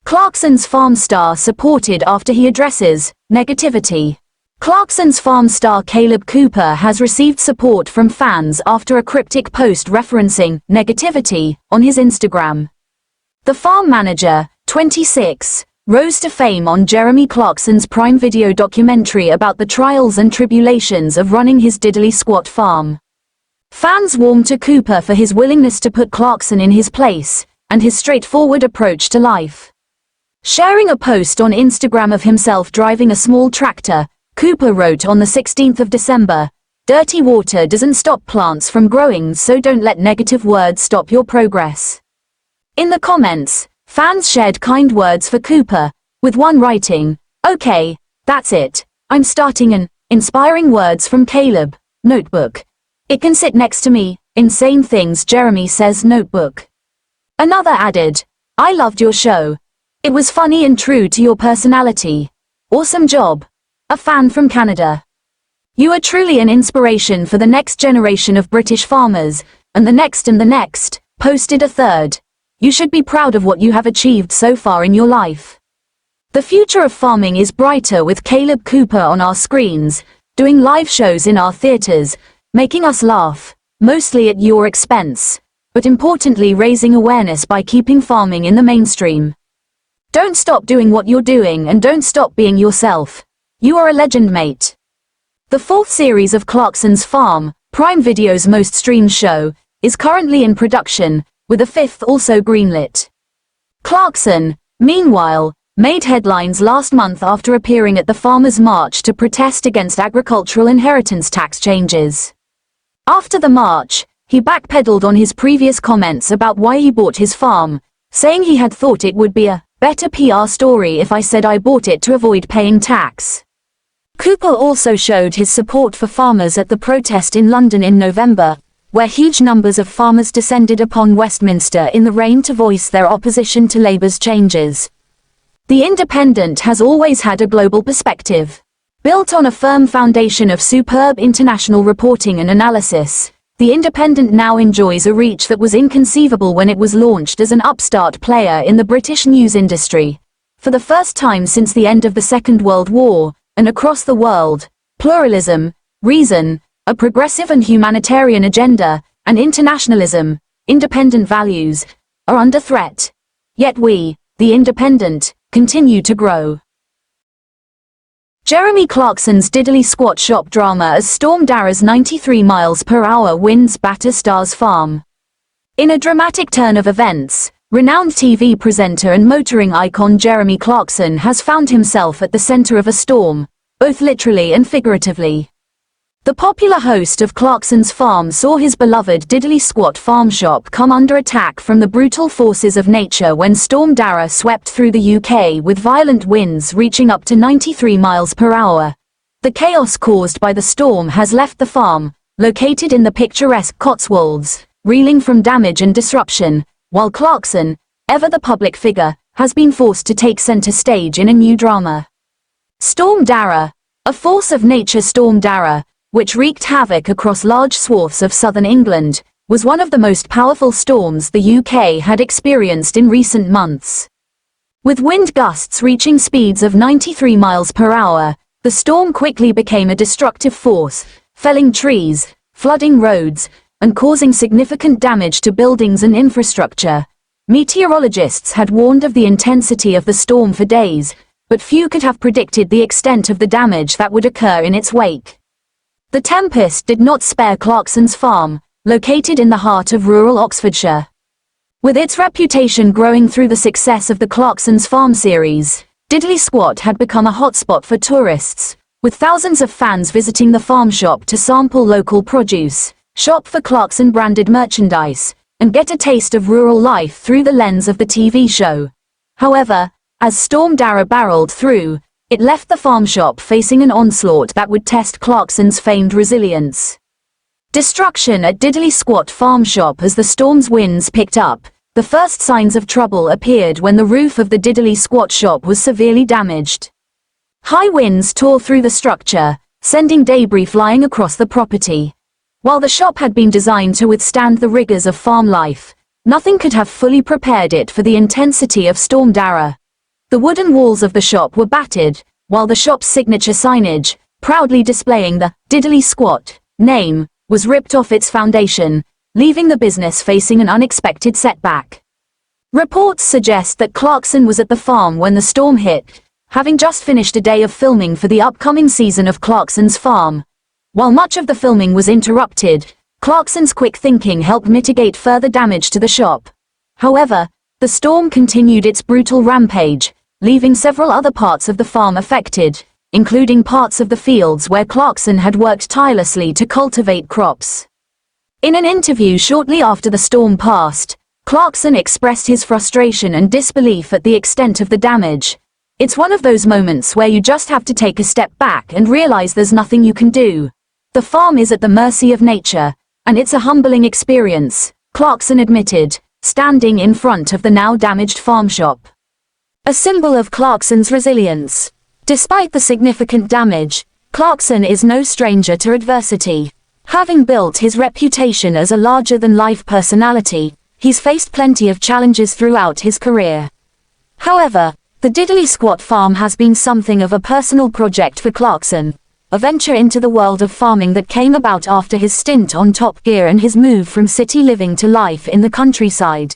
Clarkson's farm star supported after he addresses negativity. Clarkson's farm star Caleb Cooper has received support from fans after a cryptic post referencing negativity on his Instagram. The farm manager, 26, rose to fame on Jeremy Clarkson's Prime Video documentary about the trials and tribulations of running his diddly squat farm. Fans warmed to Cooper for his willingness to put Clarkson in his place, and his straightforward approach to life. Sharing a post on Instagram of himself driving a small tractor, Cooper wrote on the 16th of December, "Dirty water doesn't stop plants from growing, so don't let negative words stop your progress." In the comments, fans shared kind words for Cooper, with one writing, "Okay, that's it. I'm starting an inspiring words from Caleb notebook. It can sit next to me, insane things Jeremy says notebook." Another added, "I loved your show. It was funny and true to your personality. Awesome job. A fan from Canada. You are truly an inspiration for the next generation of British farmers, and the next," posted a third. "You should be proud of what you have achieved so far in your life. The future of farming is brighter with Caleb Cooper on our screens, doing live shows in our theaters, making us laugh, mostly at your expense, but importantly raising awareness by keeping farming in the mainstream. Don't stop doing what you're doing and don't stop being yourself. You are a legend, mate." The fourth series of Clarkson's Farm, Prime Video's most streamed show, is currently in production, with a fifth also greenlit. Clarkson, meanwhile, made headlines last month after appearing at the Farmers' March to protest against agricultural inheritance tax changes. After the march, he backpedaled on his previous comments about why he bought his farm, saying he had thought it would be a better PR story if I said I bought it to avoid paying tax. Cooper also showed his support for farmers at the protest in London in November, where huge numbers of farmers descended upon Westminster in the rain to voice their opposition to Labour's changes. The Independent has always had a global perspective. Built on a firm foundation of superb international reporting and analysis, The Independent now enjoys a reach that was inconceivable when it was launched as an upstart player in the British news industry. For the first time since the end of the Second World War, and across the world, pluralism, reason, a progressive and humanitarian agenda, and internationalism, independent values, are under threat. Yet we, the Independent, continue to grow. Jeremy Clarkson's diddly squat shop drama as Storm Darrah's 93 miles per hour winds batter Star's farm. In a dramatic turn of events, renowned TV presenter and motoring icon Jeremy Clarkson has found himself at the center of a storm, both literally and figuratively. The popular host of Clarkson's Farm saw his beloved diddly squat farm shop come under attack from the brutal forces of nature when Storm Darrah swept through the UK with violent winds reaching up to 93 miles per hour. The chaos caused by the storm has left the farm, located in the picturesque Cotswolds, reeling from damage and disruption, while Clarkson, ever the public figure, has been forced to take center stage in a new drama. Storm Darrah, a force of nature. Storm Darrah, which wreaked havoc across large swaths of southern England, was one of the most powerful storms the UK had experienced in recent months. With wind gusts reaching speeds of 93 miles per hour, the storm quickly became a destructive force, felling trees, flooding roads, and causing significant damage to buildings and infrastructure. Meteorologists had warned of the intensity of the storm for days, but few could have predicted the extent of the damage that would occur in its wake. The tempest did not spare Clarkson's Farm, located in the heart of rural Oxfordshire. With its reputation growing through the success of the Clarkson's Farm series, Diddly Squat had become a hotspot for tourists, with thousands of fans visiting the farm shop to sample local produce, shop for Clarkson-branded merchandise, and get a taste of rural life through the lens of the TV show. However, as Storm Darrah barreled through, it left the farm shop facing an onslaught that would test Clarkson's famed resilience. Destruction at Diddly Squat farm shop. As the storm's winds picked up, the first signs of trouble appeared when the roof of the Diddly Squat shop was severely damaged. High winds tore through the structure, sending debris flying across the property. While the shop had been designed to withstand the rigors of farm life, nothing could have fully prepared it for the intensity of Storm Darrah. The wooden walls of the shop were battered, while the shop's signature signage, proudly displaying the Diddly Squat name, was ripped off its foundation, leaving the business facing an unexpected setback. Reports suggest that Clarkson was at the farm when the storm hit, having just finished a day of filming for the upcoming season of Clarkson's Farm. While much of the filming was interrupted, Clarkson's quick thinking helped mitigate further damage to the shop. However, the storm continued its brutal rampage, leaving several other parts of the farm affected, including parts of the fields where Clarkson had worked tirelessly to cultivate crops. In an interview shortly after the storm passed, Clarkson expressed his frustration and disbelief at the extent of the damage. "It's one of those moments where you just have to take a step back and realize there's nothing you can do. The farm is at the mercy of nature, and it's a humbling experience," Clarkson admitted, standing in front of the now damaged farm shop. A symbol of Clarkson's resilience. Despite the significant damage, Clarkson is no stranger to adversity. Having built his reputation as a larger-than-life personality, he's faced plenty of challenges throughout his career. However, the Diddly Squat farm has been something of a personal project for Clarkson, a venture into the world of farming that came about after his stint on Top Gear and his move from city living to life in the countryside.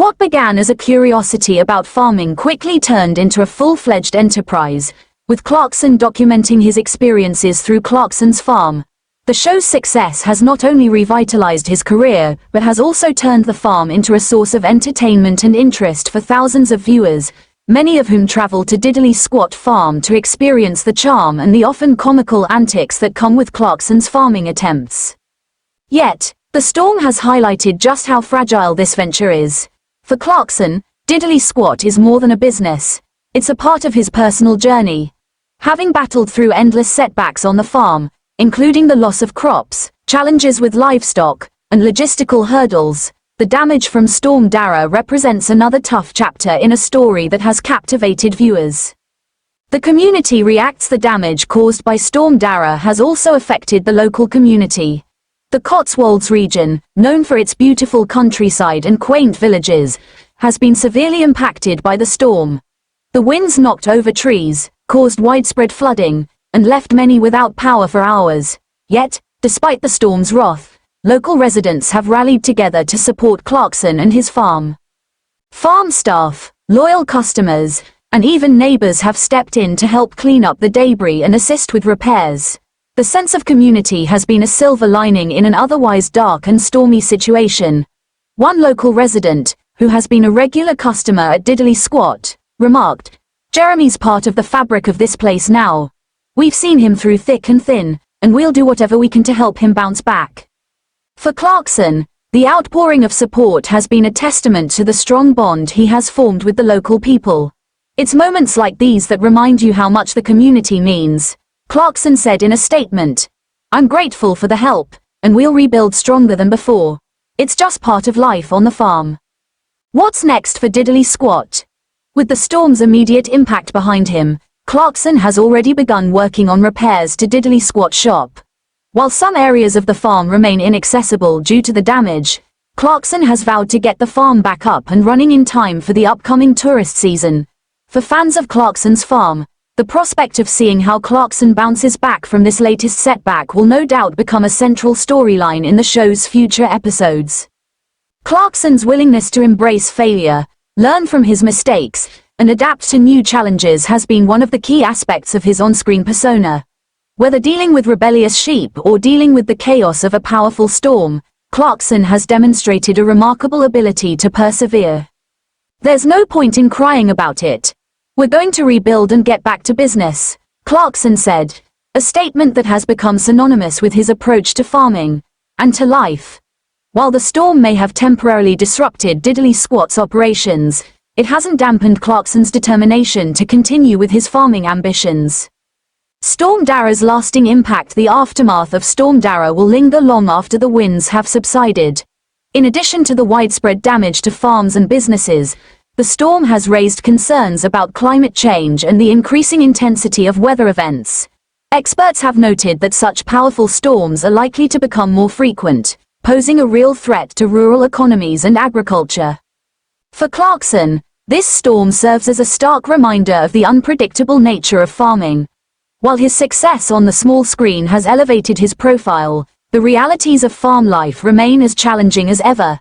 What began as a curiosity about farming quickly turned into a full-fledged enterprise, with Clarkson documenting his experiences through Clarkson's Farm. The show's success has not only revitalized his career, but has also turned the farm into a source of entertainment and interest for thousands of viewers, many of whom travel to Diddly Squat Farm to experience the charm and the often comical antics that come with Clarkson's farming attempts. Yet, the storm has highlighted just how fragile this venture is. For Clarkson, Diddly Squat is more than a business. It's a part of his personal journey. Having battled through endless setbacks on the farm, including the loss of crops, challenges with livestock, and logistical hurdles, the damage from Storm Dara represents another tough chapter in a story that has captivated viewers. The community reacts. The damage caused by Storm Dara has also affected the local community. The Cotswolds region, known for its beautiful countryside and quaint villages, has been severely impacted by the storm. The winds knocked over trees, caused widespread flooding, and left many without power for hours. Yet, despite the storm's wrath, local residents have rallied together to support Clarkson and his farm. Farm staff, loyal customers, and even neighbors have stepped in to help clean up the debris and assist with repairs. The sense of community has been a silver lining in an otherwise dark and stormy situation. One local resident, who has been a regular customer at Diddly Squat, remarked, "Jeremy's part of the fabric of this place now. We've seen him through thick and thin, and we'll do whatever we can to help him bounce back." For Clarkson, the outpouring of support has been a testament to the strong bond he has formed with the local people. "It's moments like these that remind you how much the community means," Clarkson said in a statement. "I'm grateful for the help, and we'll rebuild stronger than before. It's just part of life on the farm." What's next for Diddly Squat? With the storm's immediate impact behind him, Clarkson has already begun working on repairs to Diddly Squat shop. While some areas of the farm remain inaccessible due to the damage, Clarkson has vowed to get the farm back up and running in time for the upcoming tourist season. For fans of Clarkson's Farm, the prospect of seeing how Clarkson bounces back from this latest setback will no doubt become a central storyline in the show's future episodes. Clarkson's willingness to embrace failure, learn from his mistakes, and adapt to new challenges has been one of the key aspects of his on-screen persona. Whether dealing with rebellious sheep or dealing with the chaos of a powerful storm, Clarkson has demonstrated a remarkable ability to persevere. "There's no point in crying about it. We're going to rebuild and get back to business," Clarkson said, a statement that has become synonymous with his approach to farming and to life. While the storm may have temporarily disrupted Diddly Squat's operations, it hasn't dampened Clarkson's determination to continue with his farming ambitions. Storm Dara's lasting impact. The aftermath of Storm Dara will linger long after the winds have subsided. In addition to the widespread damage to farms and businesses, the storm has raised concerns about climate change and the increasing intensity of weather events. Experts have noted that such powerful storms are likely to become more frequent, posing a real threat to rural economies and agriculture. For Clarkson, This storm serves as a stark reminder of the unpredictable nature of farming. While his success on the small screen has elevated his profile, the realities of farm life remain as challenging as ever.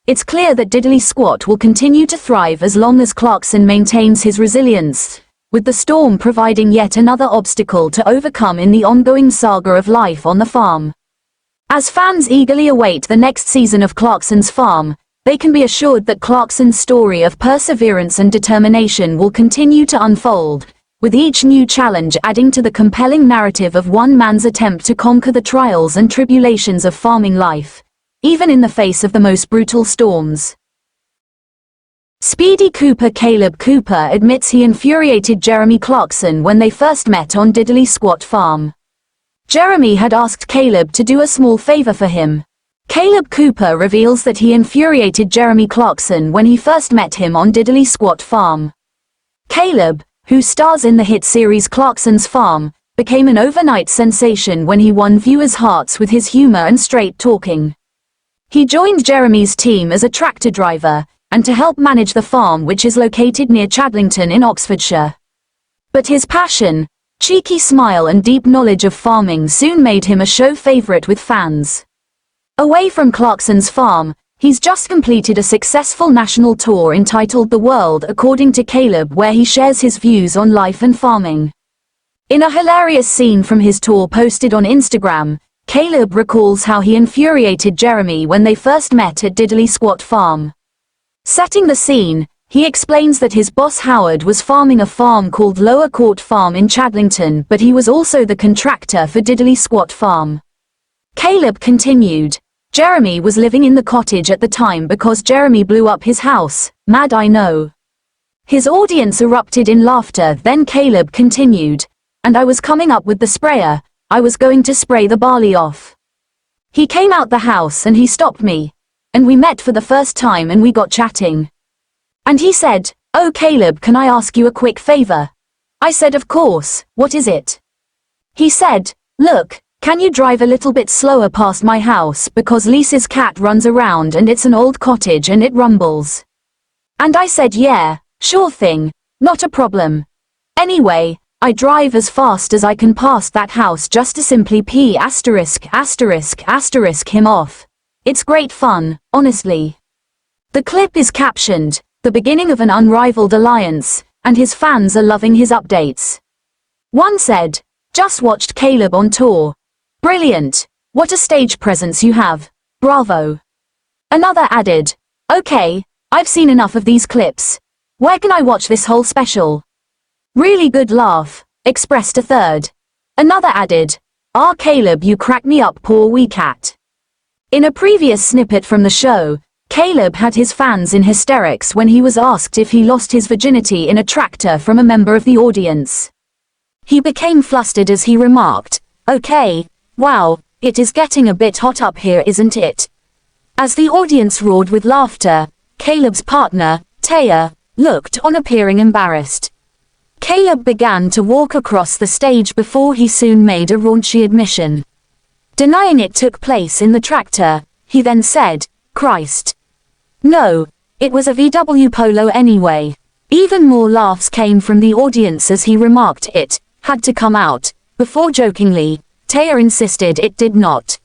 It's clear that Diddly Squat will continue to thrive as long as Clarkson maintains his resilience, with the storm providing yet another obstacle to overcome in the ongoing saga of life on the farm. As fans eagerly await the next season of Clarkson's Farm, they can be assured that Clarkson's story of perseverance and determination will continue to unfold, with each new challenge adding to the compelling narrative of one man's attempt to conquer the trials and tribulations of farming life, even in the face of the most brutal storms. Speedy Cooper Caleb Cooper admits he infuriated Jeremy Clarkson when they first met on Diddly Squat Farm. Jeremy had asked Caleb to do a small favor for him. Caleb Cooper reveals that he infuriated Jeremy Clarkson when he first met him on Diddly Squat Farm. Caleb, who stars in the hit series Clarkson's Farm, became an overnight sensation when he won viewers' hearts with his humor and straight talking. He joined Jeremy's team as a tractor driver, and to help manage the farm, which is located near Chadlington in Oxfordshire. But his passion, cheeky smile and deep knowledge of farming soon made him a show favorite with fans. Away from Clarkson's Farm, he's just completed a successful national tour entitled The World According to Caleb, where he shares his views on life and farming. In a hilarious scene from his tour posted on Instagram, Caleb recalls how he infuriated Jeremy when they first met at Diddly Squat Farm. Setting the scene, he explains that his boss Howard was farming a farm called Lower Court Farm in Chadlington, but he was also the contractor for Diddly Squat Farm. Caleb continued, "Jeremy was living in the cottage at the time because Jeremy blew up his house, mad I know." His audience erupted in laughter. Then Caleb continued, "And I was coming up with the sprayer, I was going to spray the barley off. He came out the house and he stopped me. And we met for the first time and we got chatting. And he said, 'Oh Caleb, can I ask you a quick favor?' I said, 'Of course, what is it?' He said, 'Look, can you drive a little bit slower past my house because Lisa's cat runs around and it's an old cottage and it rumbles?' And I said, 'Yeah, sure thing, not a problem.' Anyway, I drive as fast as I can past that house just to simply pee **** him off. It's great fun, honestly." The clip is captioned, "The beginning of an unrivaled alliance, and his fans are loving his updates." One said, "Just watched Caleb on tour. Brilliant. What a stage presence you have. Bravo." Another added, "Okay, I've seen enough of these clips. Where can I watch this whole special? Really good laugh," expressed a third. Another added, "Ah Caleb, you crack me up, poor wee cat." In a previous snippet from the show, Caleb had his fans in hysterics when he was asked if he lost his virginity in a tractor from a member of the audience. He became flustered as he remarked, "Okay, wow, it is getting a bit hot up here, isn't it?" As the audience roared with laughter, Caleb's partner, Taya, looked on, appearing embarrassed. Caleb began to walk across the stage before he soon made a raunchy admission. Denying it took place in the tractor, he then said, "Christ. No, it was a VW Polo anyway." Even more laughs came from the audience as he remarked it had to come out, before jokingly, Taya insisted it did not.